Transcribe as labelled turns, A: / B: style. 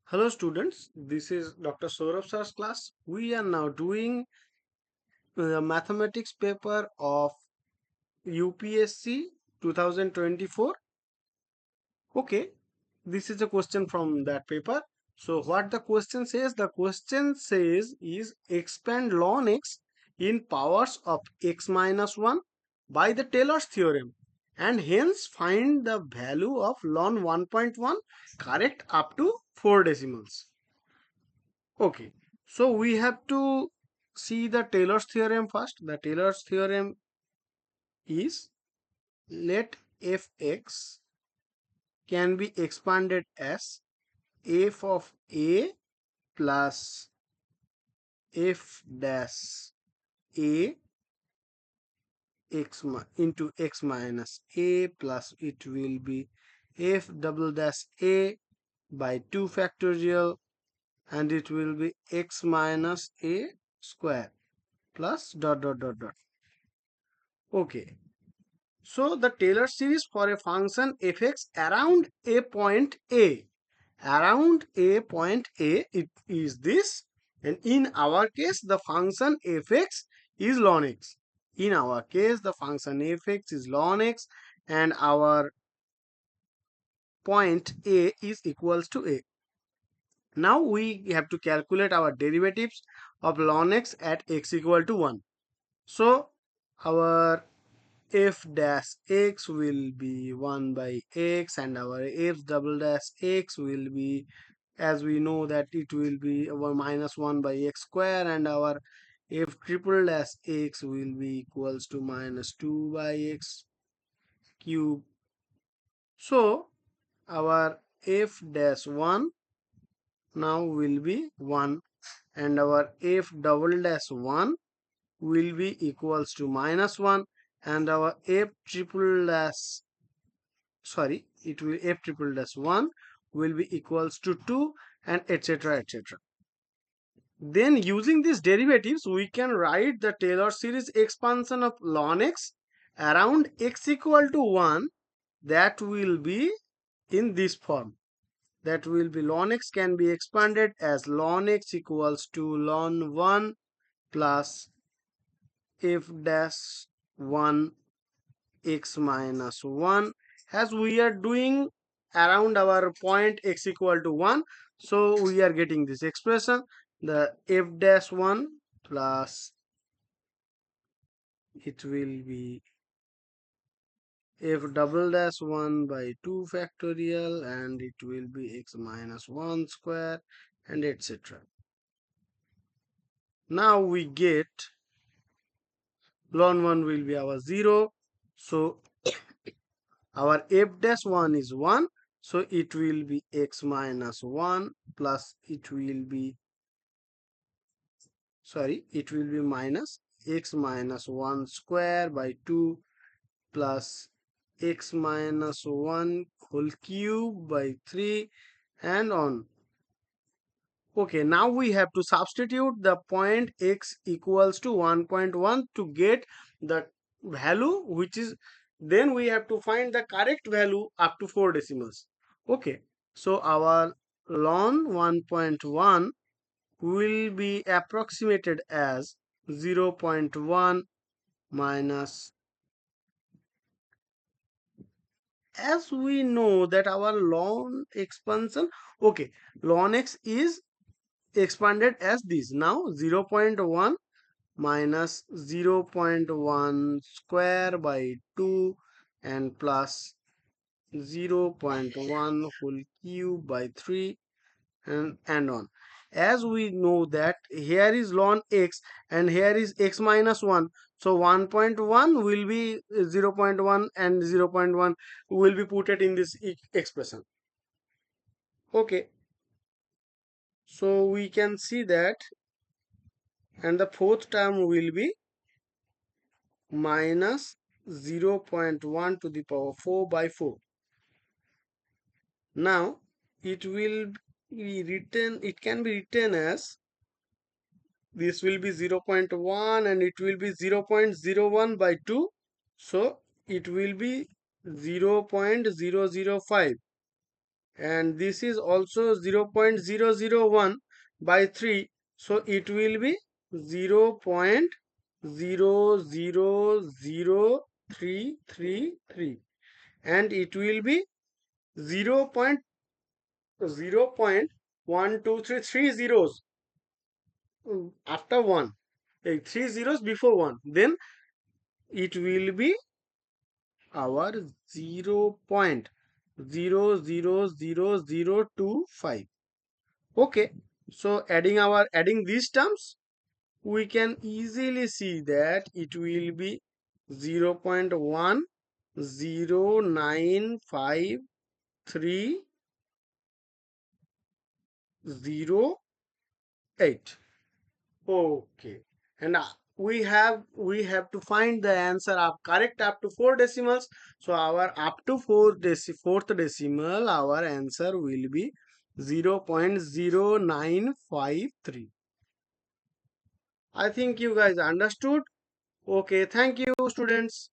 A: Hello students, this is Dr. Sourav sir's class. We are now doing the mathematics paper of UPSC 2024. Okay, this is a question from that paper. So what the question says? The question says is expand ln x in powers of x minus 1 by the Taylor's theorem and hence find the value of ln 1.1 correct up to 4 decimals. Okay, so we have to see the Taylor's theorem first. The Taylor's theorem is let fx can be expanded as f of a plus f dash a into x minus a plus it will be f double dash a by 2 factorial and it will be x minus a square plus dot dot dot dot. Okay, so the Taylor series for a function fx around a point A. Around a point A, it is this. And in our case, the function fx is ln x. In our case, the function fx is ln x and our point A is equals to A. Now we have to calculate our derivatives of ln x at x equal to 1. So our f dash x will be 1 by x and our f double dash x will be, as we know, that it will be minus 1 by x square and our f triple dash x will be equals to minus 2 by x cube. So our f dash 1 now will be 1 and our f double dash 1 will be equals to minus 1 and our f triple dash it will f triple dash 1 will be equals to 2 and etc etc. Then using these derivatives we can write the Taylor series expansion of ln x around x equal to 1, that will be in this form. That will be ln x can be expanded as ln x equals to ln 1 plus f dash 1 x minus 1, as we are doing around our point x equal to 1, so we are getting this expression, the f dash 1 plus it will be f double dash 1 by 2 factorial and it will be x minus 1 square and etc. Now we get ln 1 will be our 0, so our f dash 1 is 1, so it will be x minus 1 plus it will be minus x minus 1 square by 2 plus x minus 1 whole cube by 3 and on. Okay, now we have to substitute the point x equals to 1.1 to get the value, which is, then we have to find the correct value up to 4 decimals. Okay, so our ln 1.1 will be approximated as 0.1 minus, as we know that our ln expansion, okay, ln x is expanded as this. Now 0.1 minus 0.1 square by 2 and plus 0.1 whole cube by 3 and on. As we know that here is ln x and here is x minus 1, so 1.1 will be 0.1 and 0.1 will be put it in this expression. Okay, so we can see that, and the fourth term will be minus 0.1 to the power 4 by 4. Now it will be written, it can be written as, this will be 0.1 and it will be 0.01 by 2, so it will be 0.005 and this is also 0.001 by 3, so it will be 0.00033, and it will be 0.0.123 zeros after 1, 3 zeros before 1, then it will be our 0.0000025. Okay, so adding these terms, we can easily see that it will be 0.0095308. Okay, and we have to find the answer of correct up to 4 decimals. So our up to fourth decimal, our answer will be 0.0953. I think you guys understood. Okay, thank you, students.